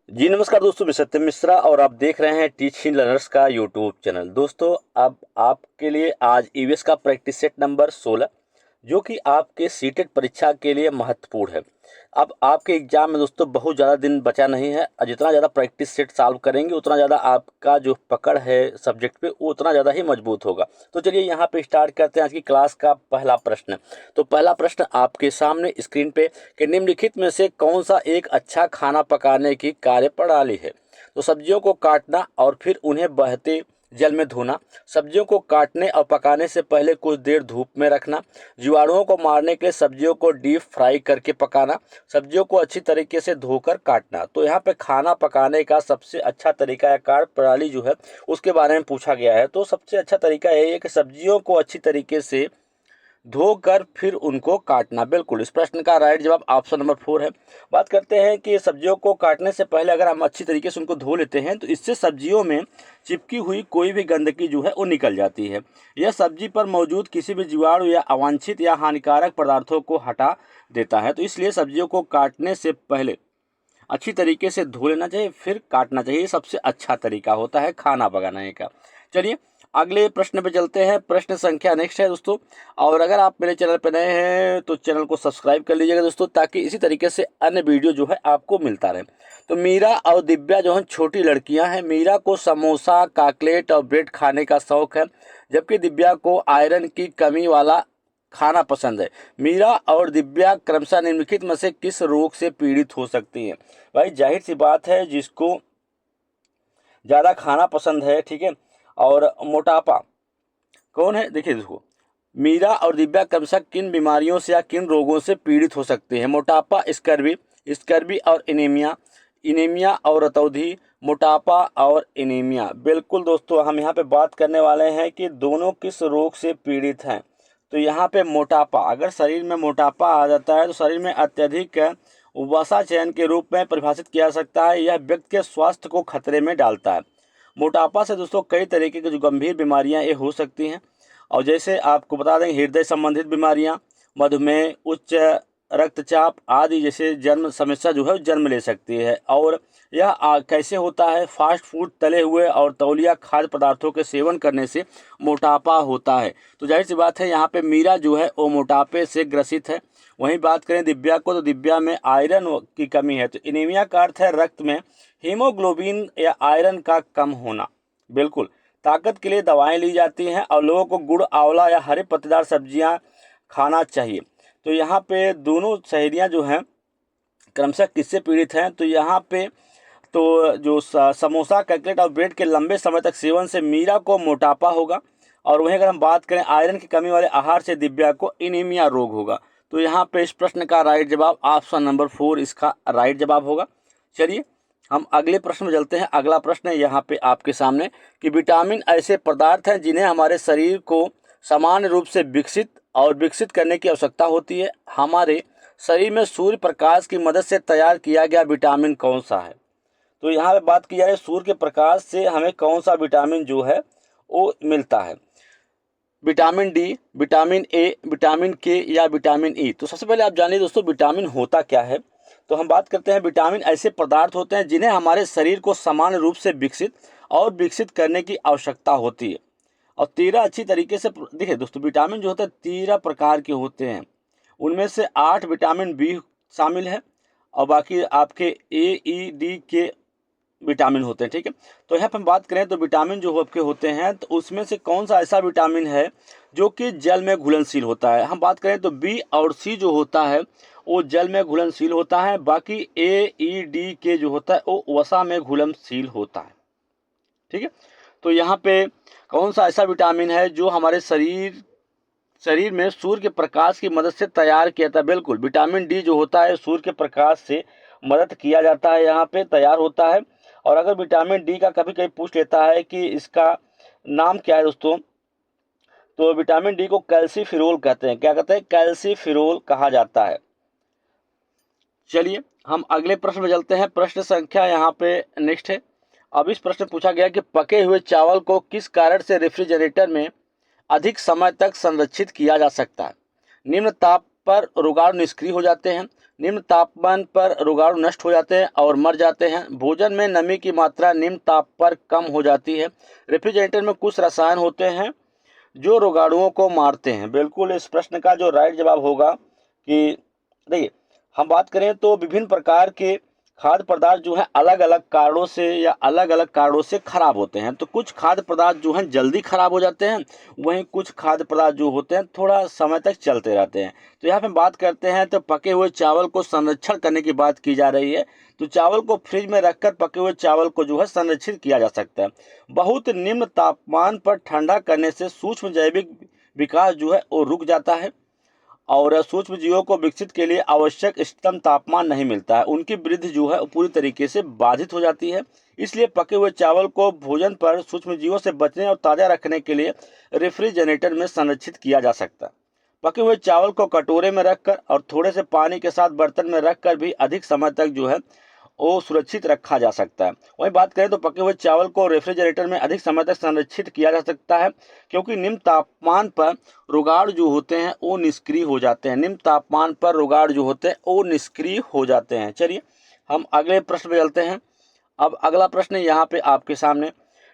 जी नमस्कार दोस्तों, मैं सत्यम मिश्रा और आप देख रहे हैं टीचिंग लर्नर्स का यूट्यूब चैनल। दोस्तों अब आपके लिए आज ईवीएस का प्रैक्टिस सेट नंबर 16 जो कि आपके सीटेट परीक्षा के लिए महत्वपूर्ण है। अब आपके एग्जाम में दोस्तों बहुत ज़्यादा दिन बचा नहीं है और जितना ज़्यादा प्रैक्टिस सेट सॉल्व करेंगे उतना ज़्यादा आपका जो पकड़ है सब्जेक्ट पे वो उतना ज़्यादा ही मजबूत होगा। तो चलिए यहाँ पे स्टार्ट करते हैं आज की क्लास का पहला प्रश्न। तो पहला प्रश्न आपके सामने स्क्रीन पे कि निम्नलिखित में से कौन सा एक अच्छा खाना पकाने की कार्यप्रणाली है। तो सब्जियों को काटना और फिर उन्हें बहते जल में धोना, सब्जियों को काटने और पकाने से पहले कुछ देर धूप में रखना, जीवाणुओं को मारने के लिए सब्जियों को डीप फ्राई करके पकाना, सब्जियों को अच्छी तरीके से धोकर काटना। तो यहाँ पे खाना पकाने का सबसे अच्छा तरीका या कार्य प्रणाली जो है उसके बारे में पूछा गया है। तो सबसे अच्छा तरीका यही है कि सब्जियों को अच्छी तरीके से धोकर फिर उनको काटना। बिल्कुल, इस प्रश्न का राइट जवाब ऑप्शन नंबर 4 है। बात करते हैं कि सब्जियों को काटने से पहले अगर हम अच्छी तरीके से उनको धो लेते हैं तो इससे सब्जियों में चिपकी हुई कोई भी गंदगी जो है वो निकल जाती है। यह सब्जी पर मौजूद किसी भी जीवाणु या अवांछित या हानिकारक पदार्थों को हटा देता है। तो इसलिए सब्जियों को काटने से पहले अच्छी तरीके से धो लेना चाहिए फिर काटना चाहिए। ये सबसे अच्छा तरीका होता है खाना पकाने का। चलिए अगले प्रश्न पे चलते हैं। प्रश्न संख्या नेक्स्ट है दोस्तों। और अगर आप मेरे चैनल पर नए हैं तो चैनल को सब्सक्राइब कर लीजिएगा दोस्तों, ताकि इसी तरीके से अन्य वीडियो जो है आपको मिलता रहे। तो मीरा और दिव्या जो है छोटी लड़कियां हैं। मीरा को समोसा, काकलेट और ब्रेड खाने का शौक है, जबकि दिव्या को आयरन की कमी वाला खाना पसंद है। मीरा और दिव्या क्रमशः निम्नलिखित में से किस रोग से पीड़ित हो सकती हैं। भाई जाहिर सी बात है, जिसको ज़्यादा खाना पसंद है, ठीक है, और मोटापा कौन है, देखिए देखो, मीरा और दिव्या क्रमशः किन बीमारियों से या किन रोगों से पीड़ित हो सकते हैं। मोटापा, स्कर्वी, स्कर्वी और एनीमिया, एनीमिया और रतौंधी, मोटापा और एनीमिया। बिल्कुल दोस्तों, हम यहाँ पे बात करने वाले हैं कि दोनों किस रोग से पीड़ित हैं। तो यहाँ पे मोटापा, अगर शरीर में मोटापा आ जाता है तो शरीर में अत्यधिक वसा चयन के रूप में परिभाषित किया जा सकता है। यह व्यक्ति के स्वास्थ्य को खतरे में डालता है। मोटापा से दोस्तों कई तरीके की जो गंभीर बीमारियां ये हो सकती हैं, और जैसे आपको बता दें हृदय संबंधित बीमारियां, मधुमेह, उच्च रक्तचाप आदि जैसे जन्म समस्या जो है जन्म ले सकती है। और यह कैसे होता है, फास्ट फूड, तले हुए और तौलिया खाद्य पदार्थों के सेवन करने से मोटापा होता है। तो जाहिर सी बात है यहाँ पे मीरा जो है वो मोटापे से ग्रसित है। वहीं बात करें दिव्या को, तो दिव्या में आयरन की कमी है। तो एनीमिया का अर्थ है रक्त में हीमोग्लोबिन या आयरन का कम होना। बिल्कुल, ताकत के लिए दवाएं ली जाती हैं और लोगों को गुड़, आंवला या हरे पत्तेदार सब्जियां खाना चाहिए। तो यहाँ पे दोनों सहेलियां जो हैं क्रमशः किससे पीड़ित हैं, तो यहाँ पे तो जो समोसा, कटलेट और ब्रेड के लंबे समय तक सेवन से मीरा को मोटापा होगा, और वहीं अगर हम बात करें आयरन की कमी वाले आहार से दिव्या को एनीमिया रोग होगा। तो यहाँ पे इस प्रश्न का राइट जवाब ऑप्शन नंबर 4 इसका राइट जवाब होगा। चलिए हम अगले प्रश्न में चलते हैं। अगला प्रश्न है यहाँ पे आपके सामने कि विटामिन ऐसे पदार्थ हैं जिन्हें हमारे शरीर को समान रूप से विकसित करने की आवश्यकता होती है। हमारे शरीर में सूर्य प्रकाश की मदद से तैयार किया गया विटामिन कौन सा है। तो यहाँ पे बात की जा रही है सूर्य के प्रकाश से हमें कौन सा विटामिन जो है वो मिलता है। Vitamin D, vitamin A, vitamin के या विटामिन ई। तो सबसे पहले आप जानिए दोस्तों विटामिन होता क्या है। तो हम बात करते हैं विटामिन ऐसे पदार्थ होते हैं जिन्हें हमारे शरीर को समान रूप से विकसित करने की आवश्यकता होती है। और 13 अच्छी तरीके से देखिए दोस्तों, विटामिन जो होता है 13 प्रकार के होते हैं। उनमें से 8 विटामिन बी शामिल है और बाकी आपके ए, ई, डी के विटामिन होते हैं, ठीक है। तो यहाँ पर हम बात करें तो विटामिन जो आपके होते हैं तो उसमें से कौन सा ऐसा विटामिन है जो कि जल में घुलनशील होता है। हम बात करें तो बी और सी जो होता है वो जल में घुलनशील होता है। बाकी ए, ई, डी के जो होता है वो वसा में घुलनशील होता है, ठीक है। तो यहाँ पे कौन सा ऐसा विटामिन है जो हमारे शरीर में सूर्य के प्रकाश की मदद से तैयार किया जाता है। बिल्कुल, विटामिन डी जो होता है सूर्य के प्रकाश से मदद किया जाता है, यहाँ पे तैयार होता है। और अगर विटामिन डी का कभी कभी पूछ लेता है कि इसका नाम क्या है दोस्तों, तो विटामिन डी को कैल्सीफिरोल कहते हैं। क्या कहते हैं, कैल्सीफिरोल कहा जाता है। चलिए हम अगले प्रश्न में चलते हैं। प्रश्न संख्या यहाँ पे नेक्स्ट है। अब इस प्रश्न पूछा गया कि पके हुए चावल को किस कारण से रेफ्रिजरेटर में अधिक समय तक संरक्षित किया जा सकता है। निम्न ताप पर रोगाणु निष्क्रिय हो जाते हैं, निम्न तापमान पर रोगाणु नष्ट हो जाते हैं और मर जाते हैं। भोजन में नमी की मात्रा निम्न ताप पर कम हो जाती है। रेफ्रिजरेटर में कुछ रसायन होते हैं जो रोगाणुओं को मारते हैं। बिल्कुल इस प्रश्न का जो राइट जवाब होगा कि देखिए, हम बात करें तो विभिन्न प्रकार के खाद्य पदार्थ जो है अलग अलग कारणों से या अलग अलग कारणों से खराब होते हैं। तो कुछ खाद्य पदार्थ जो हैं जल्दी खराब हो जाते हैं, वहीं कुछ खाद्य पदार्थ जो होते हैं थोड़ा समय तक चलते रहते हैं। तो यहाँ पे बात करते हैं तो पके हुए चावल को संरक्षण करने की बात की जा रही है। तो चावल को फ्रिज में रखकर पके हुए चावल को जो है संरक्षित किया जा सकता है। बहुत निम्न तापमान पर ठंडा करने से सूक्ष्म जैविक विकास जो है वो रुक जाता है और सूक्ष्म जीवों को विकसित के लिए आवश्यक इष्टतम तापमान नहीं मिलता है। उनकी वृद्धि जो है पूरी तरीके से बाधित हो जाती है। इसलिए पके हुए चावल को भोजन पर सूक्ष्म जीवों से बचने और ताज़ा रखने के लिए रेफ्रिजरेटर में संरक्षित किया जा सकता है। पके हुए चावल को कटोरे में रखकर और थोड़े से पानी के साथ बर्तन में रखकर भी अधिक समय तक जो है वो सुरक्षित रखा जा सकता है। वहीं बात करें तो पके हुए चावल को रेफ्रिजरेटर में अधिक समय तक संरक्षित किया जा सकता है क्योंकि निम्न तापमान पर रोगाणु जो होते हैं वो निष्क्रिय हो जाते हैं। निम्न तापमान पर रोगाणु जो होते हैं वो निष्क्रिय हो जाते हैं। चलिए हम अगले प्रश्न पे चलते हैं। अब अगला प्रश्न यहाँ पे आपके सामने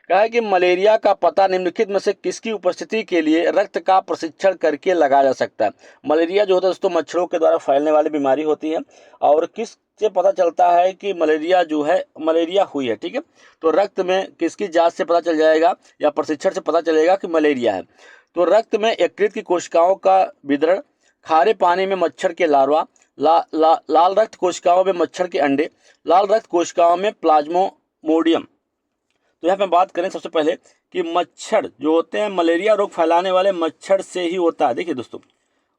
कहा है कि मलेरिया का पता निम्नलिखित में से किसकी उपस्थिति के लिए रक्त का परीक्षण करके लगाया जा सकता है। मलेरिया जो होता है दोस्तों मच्छरों के द्वारा फैलने वाली बीमारी होती है और किस से पता चलता है कि मलेरिया जो है मलेरिया हुई है। ठीक है, तो रक्त में किसकी जांच से पता चल जाएगा या परीक्षण से पता चलेगा कि मलेरिया है। तो रक्त में यकृत की कोशिकाओं का वितरण, खारे पानी में मच्छर के लार्वा, लाल रक्त कोशिकाओं में मच्छर के अंडे, लाल रक्त कोशिकाओं में प्लाज्मोडियम। तो यहाँ पे बात करें सबसे पहले कि मच्छर जो होते हैं मलेरिया रोग फैलाने वाले मच्छर से ही होता है। देखिए दोस्तों,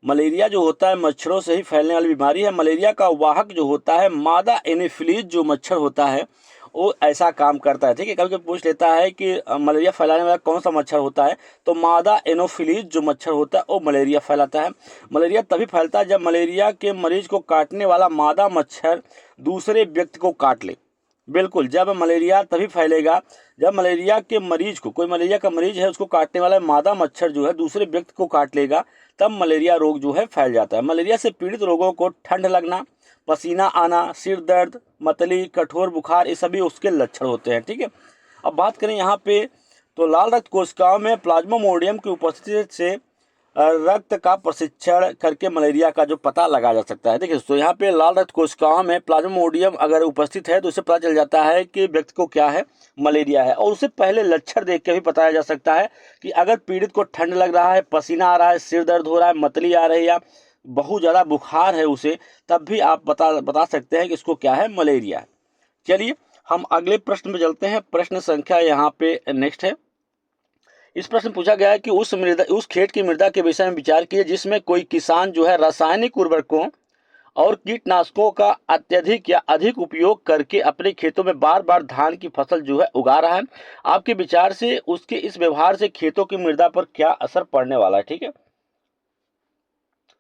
मलेरिया जो होता है मच्छरों से ही फैलने वाली बीमारी है। मलेरिया का वाहक जो होता है मादा एनोफिलीज जो मच्छर होता है वो ऐसा काम करता है। ठीक है, कभी कभी पूछ लेता है कि मलेरिया फैलाने वाला कौन सा मच्छर होता है, तो मादा एनोफिलीज जो मच्छर होता है वो मलेरिया फैलाता है। मलेरिया तभी फैलता है जब मलेरिया के मरीज को काटने वाला मादा मच्छर दूसरे व्यक्ति को काट ले। बिल्कुल, जब मलेरिया तभी फैलेगा जब मलेरिया के मरीज को, कोई मलेरिया का मरीज है उसको काटने वाला मादा मच्छर जो है दूसरे व्यक्ति को काट लेगा, तब मलेरिया रोग जो है फैल जाता है। मलेरिया से पीड़ित लोगों को ठंड लगना, पसीना आना, सिर दर्द, मतली, कठोर बुखार, ये सभी उसके लक्षण होते हैं। ठीक है, अब बात करें यहाँ पे तो लाल रक्त कोशिकाओं में प्लाज्मोडियम की उपस्थिति से रक्त का परीक्षण करके मलेरिया का जो पता लगाया जा सकता है। देखिए दोस्तों, यहाँ पे लाल रक्त कोशिकाओं में प्लाज्मोडियम अगर उपस्थित है तो उससे पता चल जाता है कि व्यक्ति को क्या है, मलेरिया है। और उससे पहले लक्षण देख के भी बताया जा सकता है कि अगर पीड़ित को ठंड लग रहा है, पसीना आ रहा है, सिर दर्द हो रहा है, मतली आ रही है या बहुत ज़्यादा बुखार है उसे, तब भी आप बता सकते हैं कि इसको क्या है, मलेरिया है। चलिए हम अगले प्रश्न में चलते हैं। प्रश्न संख्या यहाँ पे नेक्स्ट है। इस प्रश्न पूछा गया है कि उस खेत की मृदा के विषय में विचार कीजिए जिसमें कोई किसान जो है रासायनिक उर्वरकों और कीटनाशकों का अत्यधिक या अधिक उपयोग करके अपने खेतों में बार बार धान की फसल जो है उगा रहा है। आपके विचार से उसके इस व्यवहार से खेतों की मृदा पर क्या असर पड़ने वाला है। ठीक है,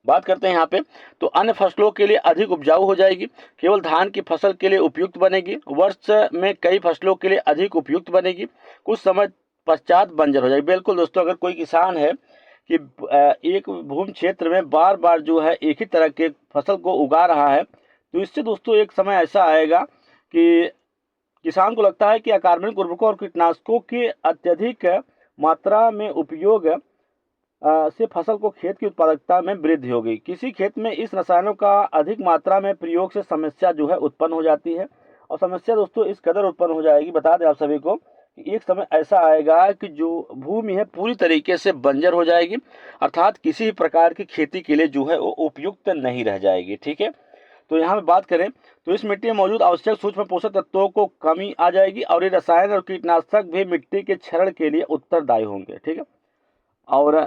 बात करते हैं यहाँ पे तो अन्य फसलों के लिए अधिक उपजाऊ हो जाएगी, केवल धान की फसल के लिए उपयुक्त बनेगी, वर्ष में कई फसलों के लिए अधिक उपयुक्त बनेगी, कुछ समय पश्चात बंजर हो जाएगी। बिल्कुल दोस्तों, अगर कोई किसान है कि एक भूमि क्षेत्र में बार बार जो है एक ही तरह के फसल को उगा रहा है, तो इससे दोस्तों एक समय ऐसा आएगा कि किसान को लगता है कि अकार्बनिक उर्वरकों और कीटनाशकों के अत्यधिक मात्रा में उपयोग से फसल को खेत की उत्पादकता में वृद्धि होगी। किसी खेत में इस रसायनों का अधिक मात्रा में प्रयोग से समस्या जो है उत्पन्न हो जाती है। और समस्या दोस्तों इस कदर उत्पन्न हो जाएगी, बता दें आप सभी को, कि एक समय ऐसा आएगा कि जो भूमि है पूरी तरीके से बंजर हो जाएगी, अर्थात किसी भी प्रकार की खेती के लिए जो है वो उपयुक्त नहीं रह जाएगी। ठीक है, तो यहाँ पे बात करें तो इस मिट्टी में मौजूद आवश्यक सूक्ष्म पोषक तत्वों को कमी आ जाएगी और ये रसायन और कीटनाशक भी मिट्टी के क्षरण के लिए उत्तरदायी होंगे। ठीक है, और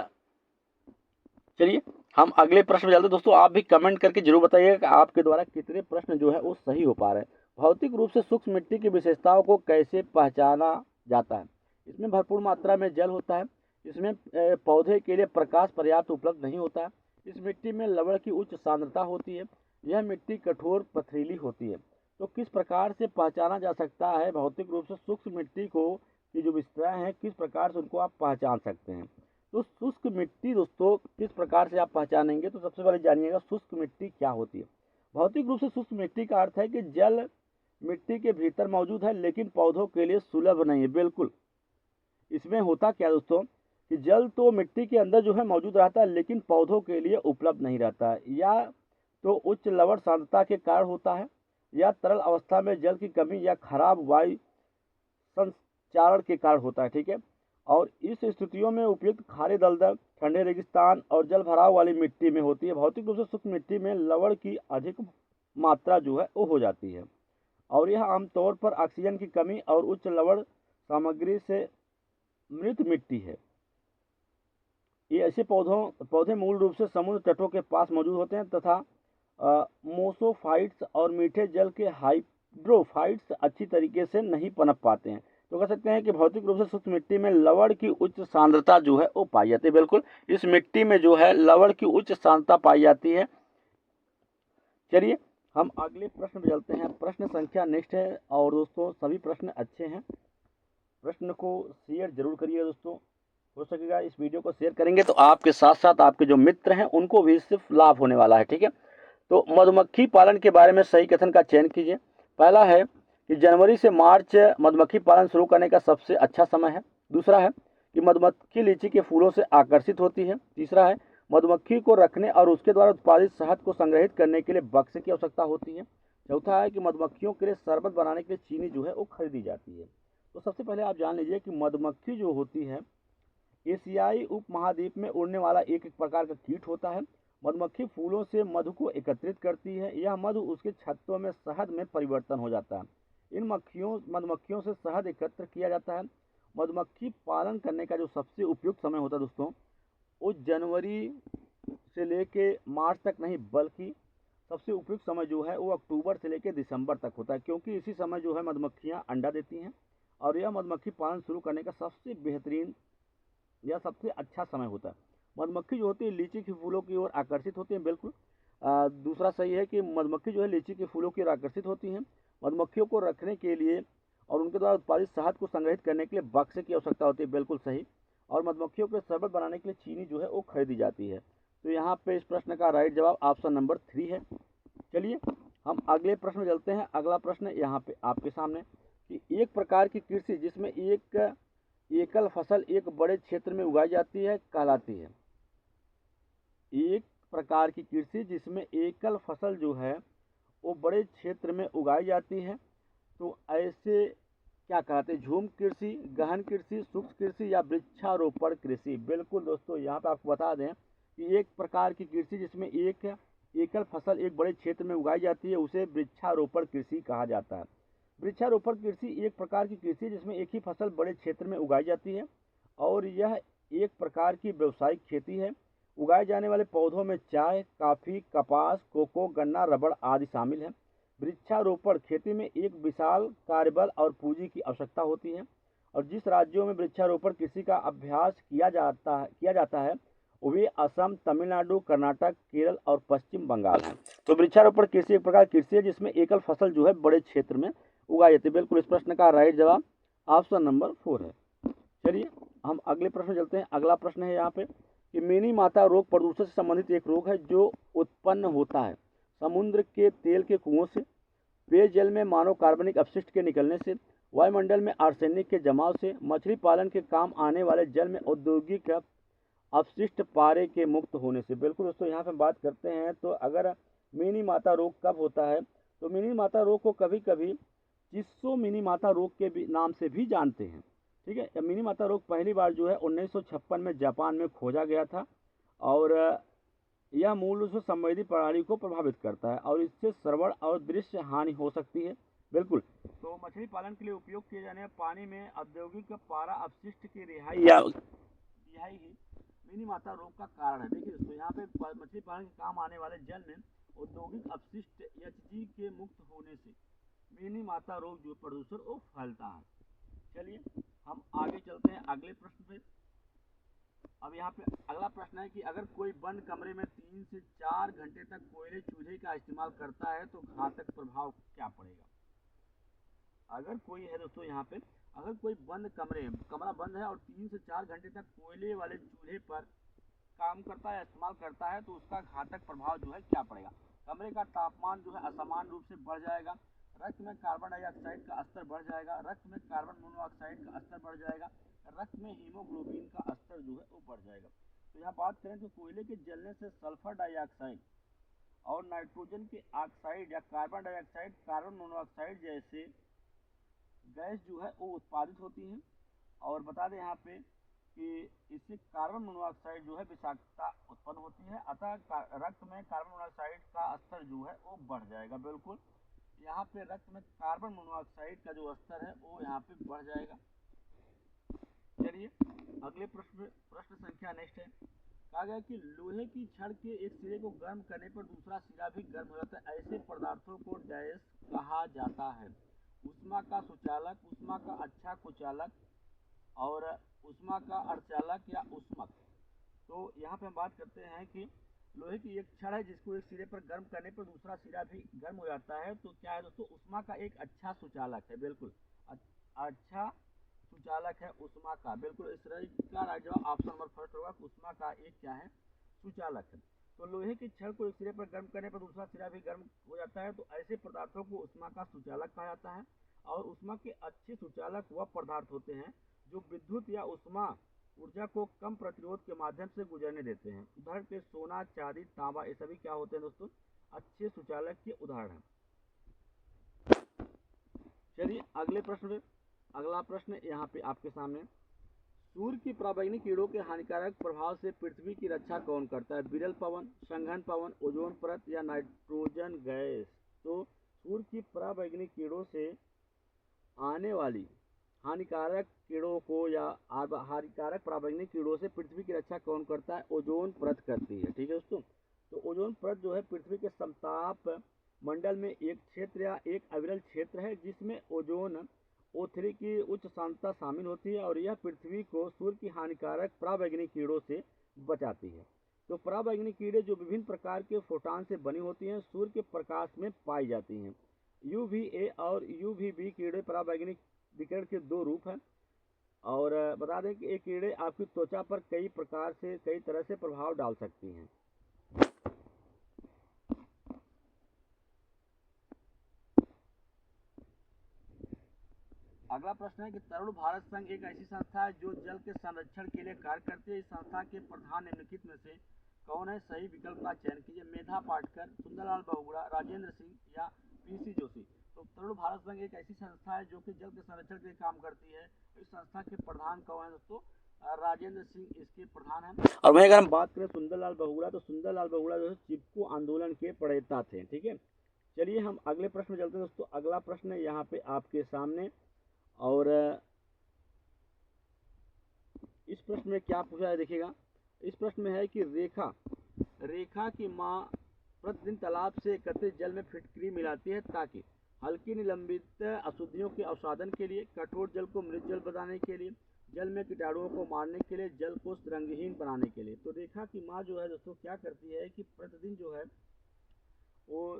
चलिए हम अगले प्रश्न में चलते हैं। दोस्तों आप भी कमेंट करके जरूर बताइएगा कि आपके द्वारा कितने प्रश्न जो है वो सही हो पा रहे हैं। भौतिक रूप से सूक्ष्म मिट्टी की विशेषताओं को कैसे पहचाना जाता है। इसमें भरपूर मात्रा में जल होता है, इसमें पौधे के लिए प्रकाश पर्याप्त उपलब्ध नहीं होता है, इस मिट्टी में लवण की उच्च सांद्रता होती है, यह मिट्टी कठोर पथरीली होती है। तो किस प्रकार से पहचाना जा सकता है भौतिक रूप से सूक्ष्म मिट्टी को, की जो विशेषताएं हैं किस प्रकार से उनको आप पहचान सकते हैं। तो शुष्क मिट्टी दोस्तों किस प्रकार से आप पहचानेंगे, तो सबसे पहले जानिएगा शुष्क मिट्टी क्या होती है। भौतिक रूप से शुष्क मिट्टी का अर्थ है कि जल मिट्टी के भीतर मौजूद है लेकिन पौधों के लिए सुलभ नहीं है। बिल्कुल, इसमें होता क्या दोस्तों कि जल तो मिट्टी के अंदर जो है मौजूद रहता है लेकिन पौधों के लिए उपलब्ध नहीं रहता है, या तो उच्च लवण सांद्रता के कारण होता है, या तरल अवस्था में जल की कमी, या खराब वायु संचारण के कारण होता है। ठीक है, और इस स्थितियों में उपयुक्त खारे दलदल, ठंडे रेगिस्तान और जल भराव वाली मिट्टी में होती है। भौतिक रूप से शुष्क मिट्टी में लवण की अधिक मात्रा जो है वो हो जाती है, और यह आमतौर पर ऑक्सीजन की कमी और उच्च लवण सामग्री से मृत मिट्टी है। ये ऐसे पौधे मूल रूप से समुद्र तटों के पास मौजूद होते हैं तथा मोसोफाइट्स और मीठे जल के हाइड्रोफाइट्स अच्छी तरीके से नहीं पनप पाते हैं। तो कह सकते हैं कि भौतिक रूप से शुष्क मिट्टी में लवण की उच्च सांद्रता जो है वो पाई जाती है। बिल्कुल, इस मिट्टी में जो है लवण की उच्च सांद्रता पाई जाती है। चलिए हम अगले प्रश्न पे चलते हैं। प्रश्न संख्या नेक्स्ट है, और दोस्तों सभी प्रश्न अच्छे हैं, प्रश्न को शेयर जरूर करिए दोस्तों। हो सकेगा इस वीडियो को शेयर करेंगे तो आपके साथ साथ आपके जो मित्र हैं उनको भी सिर्फ लाभ होने वाला है। ठीक है, तो मधुमक्खी पालन के बारे में सही कथन का चयन कीजिए। पहला है कि जनवरी से मार्च मधुमक्खी पालन शुरू करने का सबसे अच्छा समय है। दूसरा है कि मधुमक्खी लीची के फूलों से आकर्षित होती है। तीसरा है मधुमक्खी को रखने और उसके द्वारा उत्पादित शहद को संग्रहित करने के लिए बक्से की आवश्यकता होती है। चौथा है कि मधुमक्खियों के लिए शरबत बनाने के लिए चीनी जो है वो खरीदी जाती है। तो सबसे पहले आप जान लीजिए कि मधुमक्खी जो होती है एशियाई उपमहाद्वीप में उड़ने वाला एक प्रकार का कीट होता है। मधुमक्खी फूलों से मधु को एकत्रित करती है। यह मधु उसके छत्तों में शहद में परिवर्तन हो जाता है। इन मधुमक्खियों से शहद एकत्र किया जाता है। मधुमक्खी पालन करने का जो सबसे उपयुक्त समय होता है दोस्तों, वो जनवरी से लेके मार्च तक नहीं, बल्कि सबसे उपयुक्त समय जो है वो अक्टूबर से लेकर दिसंबर तक होता है, क्योंकि इसी समय जो है मधुमक्खियाँ अंडा देती हैं, और यह मधुमक्खी पालन शुरू करने का सबसे बेहतरीन यह सबसे अच्छा समय होता है। मधुमक्खी जो होती है लीची के फूलों की ओर आकर्षित होती है। बिल्कुल, दूसरा सही है कि मधुमक्खी जो है लीची के फूलों की ओर आकर्षित होती हैं। मधुमक्खियों को रखने के लिए और उनके द्वारा उत्पादित शहद को संग्रहित करने के लिए बक्से की आवश्यकता होती है। बिल्कुल सही, और मधुमक्खियों के शरबत बनाने के लिए चीनी जो है वो खरीदी जाती है। तो यहाँ पे इस प्रश्न का राइट जवाब ऑप्शन नंबर 3 है। चलिए हम अगले प्रश्न में चलते हैं। अगला प्रश्न यहाँ पे आपके सामने कि एक प्रकार की कृषि जिसमें एक एकल फसल एक बड़े क्षेत्र में उगाई जाती है कहलाती है। एक प्रकार की कृषि जिसमें एकल फसल जो है वो बड़े क्षेत्र में उगाई जाती है, तो ऐसे क्या कहते हैं? झूम कृषि, गहन कृषि, सूक्ष्म कृषि या वृक्षारोपण कृषि। बिल्कुल दोस्तों, यहाँ पे आपको बता दें कि एक प्रकार की कृषि जिसमें एक एकल फसल एक बड़े क्षेत्र में उगाई जाती है उसे वृक्षारोपण कृषि कहा जाता है। वृक्षारोपण कृषि एक प्रकार की कृषि जिसमें एक ही फसल बड़े क्षेत्र में उगाई जाती है, और यह एक प्रकार की व्यावसायिक खेती है। उगाए जाने वाले पौधों में चाय, कॉफ़ी, कपास, कोको, गन्ना, रबड़ आदि शामिल हैं। वृक्षारोपण खेती में एक विशाल कार्यबल और पूंजी की आवश्यकता होती है, और जिस राज्यों में वृक्षारोपण कृषि का अभ्यास किया जाता है वे असम, तमिलनाडु, कर्नाटक, केरल और पश्चिम बंगाल हैं। तो वृक्षारोपण कृषि एक प्रकार कृषि है जिसमें एकल फसल जो है बड़े क्षेत्र में उगाई जाती है। बिल्कुल, इस प्रश्न का राइट जवाब ऑप्शन नंबर 4 है। चलिए हम अगले प्रश्न चलते हैं। अगला प्रश्न है यहाँ पे कि मिनी माता रोग प्रदूषण से संबंधित एक रोग है जो उत्पन्न होता है समुद्र के तेल के कुओं से, पेयजल में मानव कार्बनिक अपशिष्ट के निकलने से, वायुमंडल में आर्सेनिक के जमाव से, मछली पालन के काम आने वाले जल में औद्योगिक अपशिष्ट पारे के मुक्त होने से। बिल्कुल दोस्तों, यहाँ पे बात करते हैं तो अगर मिनी माता रोग कब होता है, तो मिनी माता रोग को कभी कभी चिस्सो मिनी माता रोग के नाम से भी जानते हैं। ठीक है, मिनी माता रोग पहली बार जो है 1956 में जापान में खोजा गया था, और यह मूल रूप से संवेदी प्रणाली को प्रभावित करता है और इससे श्रवण और दृश्य हानि हो सकती है। बिल्कुल, तो मछली पालन के लिए उपयोग किए जाने वाले पानी में औद्योगिक पारा अपशिष्ट की रिहाई ही मिनी माता रोग का कारण है। देखिए दोस्तों, यहाँ पे मछली पालन के काम आने वाले जल में औद्योगिक अपशिष्ट एचजी के मुक्त होने से मिनी माता रोग जो प्रदूषण वो फैलता है। चलिए हम आगे चलते हैं अगले प्रश्न पे। अब यहाँ पे अगला प्रश्न है कि अगर कोई बंद कमरे में 3 से 4 घंटे तक कोयले चूल्हे का इस्तेमाल करता है तो घातक प्रभाव क्या पड़ेगा? अगर कोई है दोस्तों, यहाँ पे अगर कोई कमरा बंद है और 3 से 4 घंटे तक कोयले वाले चूल्हे पर काम करता है, इस्तेमाल करता है, तो उसका घातक प्रभाव जो है क्या पड़ेगा? कमरे का तापमान जो है असमान रूप से बढ़ जाएगा, रक्त में कार्बन डाइऑक्साइड का स्तर बढ़ जाएगा, रक्त में कार्बन मोनोऑक्साइड का स्तर बढ़ जाएगा, रक्त में हीमोग्लोबिन का स्तर जो है वो बढ़ जाएगा। तो यहाँ बात करें तो कोयले के जलने से सल्फर डाइऑक्साइड और नाइट्रोजन के ऑक्साइड या कार्बन डाइऑक्साइड, कार्बन मोनोऑक्साइड जैसे गैस जो है वो उत्पादित होती है। और बता दें यहाँ पे कि इससे कार्बन मोनोऑक्साइड जो है विषाक्तता उत्पन्न होती है, अतः रक्त में कार्बन मोनोऑक्साइड का स्तर जो है वो बढ़ जाएगा। बिल्कुल यहाँ पे रक्त में कार्बन मोनोऑक्साइड का जो स्तर है वो यहाँ पे बढ़ जाएगा। चलिए अगले प्रश्न संख्या नेक्स्ट है। कहा गया कि लोहे की छड़ के एक सिरे को गर्म करने पर दूसरा सिरा भी गर्म हो जाता है, ऐसे पदार्थों को डैश कहा जाता है। ऊष्मा का सुचालक, ऊष्मा का अच्छा कुचालक और ऊष्मा का अर्धचालक या ऊष्मक। तो यहाँ पे हम बात करते हैं कि लोहे की एक छड़ है जिसको एक सिरे पर गर्म करने पर दूसरा सिरा भी गर्म हो जाता है, तो क्या है दोस्तों, ऊष्मा का एक अच्छा सुचालक है। बिल्कुल अच्छा सुचालक है ऊष्मा का। बिल्कुल इस का जवाब ऑप्शन नंबर फर्स्ट होगा, ऊष्मा का एक क्या है, सुचालक है। तो लोहे की छड़ को एक सिरे पर गर्म करने पर दूसरा सिरा भी गर्म हो जाता है, तो ऐसे पदार्थों को ऊष्मा का सुचालक कहा जाता है। और ऊष्मा के अच्छे सुचालक वह पदार्थ होते हैं जो विद्युत या ऊष्मा ऊर्जा को कम प्रतिरोध के माध्यम से गुजरने देते हैं। उदाहरण के सोना, चांदी, तांबा, ये सभी क्या होते हैं दोस्तों, अच्छे सुचालक के उदाहरण हैं। चलिए अगला प्रश्न यहाँ पे आपके सामने। सूर्य की पराबैंगनी किरणों के हानिकारक प्रभाव से पृथ्वी की रक्षा कौन करता है? विरल पवन, संघन पवन, ओजोन परत या नाइट्रोजन गैस। तो सूर्य की पराबैंगनी किरणों से आने वाली हानिकारक किरणों को या हानिकारक पराबैंगनी किरणों से पृथ्वी की रक्षा कौन करता है? ओजोन परत करती है। ठीक है दोस्तों, तो ओजोन परत जो है पृथ्वी के समताप मंडल में एक क्षेत्र या एक अविरल क्षेत्र है जिसमें ओजोन O3 की उच्च सांद्रता शामिल होती है और यह पृथ्वी को सूर्य की हानिकारक पराबैंगनी किरणों से बचाती है। तो पराबैंगनी किरणें जो विभिन्न प्रकार के फोटॉन से बनी होती हैं सूर्य के प्रकाश में पाई जाती हैं। UVA और UVB किरणें पराबैंगनी विकिरण के दो रूप हैं। और बता दें कि ये किरणें आपकी त्वचा पर कई तरह से प्रभाव डाल सकती हैं। अगला प्रश्न है कि तरुण भारत संघ एक ऐसी संस्था है जो जल के संरक्षण के लिए कार्य करती है। इस संस्था के प्रधान निम्नलिखित में से कौन है? सही विकल्प का चयन कीजिए। मेधा पाटकर, सुंदरलाल बहुगुणा, राजेंद्र सिंह या PC जोशी। तो तरुण भारत संघ एक ऐसी संस्था है जो कि जल के संरक्षण के लिए काम करती है। इस संस्था के प्रधान कौन है दोस्तों? राजेंद्र सिंह इसके प्रधान हैं। और वहीं अगर हम बात करें सुंदरलाल बहुगुणा, तो सुंदरलाल बहुगुणा जो है चिपको आंदोलन के प्रणेता थे। ठीक है, चलिए हम अगले प्रश्न में चलते हैं दोस्तों। अगला प्रश्न यहाँ पे आपके सामने, और इस प्रश्न में क्या पूछा है देखिएगा। इस प्रश्न में है कि रेखा की माँ प्रतिदिन तालाब से एकत्रित जल में फिटकरी मिलाती है ताकि हल्की निलंबित अशुद्धियों के अवसादन के लिए, कठोर जल को मृत जल बनाने के लिए, जल में कीटाणुओं को मारने के लिए, जल को रंगहीन बनाने के लिए। तो रेखा की माँ जो है दोस्तों क्या करती है कि प्रतिदिन जो है वो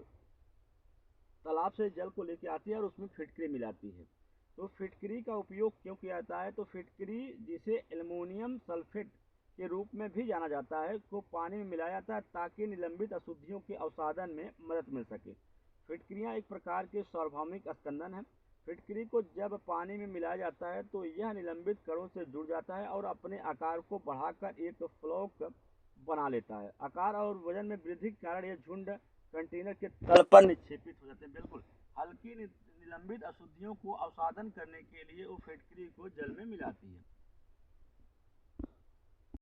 तालाब से जल को लेके आती है और उसमें फिटकरी मिलाती है। तो फिटकरी का उपयोग क्यों किया जाता है? तो फिटकरी जिसे एल्युमिनियम सल्फेट के रूप में भी जाना जाता है को पानी में मिलाया जाता है ताकि निलंबित अशुद्धियों के अवसादन में मदद मिल सके। फिटकरियाँ एक प्रकार के सार्वभौमिक स्कंदन है। फिटकरी को जब पानी में मिलाया जाता है तो यह निलंबित कणों से जुड़ जाता है और अपने आकार को बढ़ाकर एक फ्लॉक बना लेता है। आकार और वजन में वृद्धि के कारण यह झुंड कंटेनर के तल पर निक्षेपित हो जाते हैं। बिल्कुल हल्की निलंबित अशुद्धियों को अवसादन करने के लिए वो फिटकरी को जल में मिलाती है।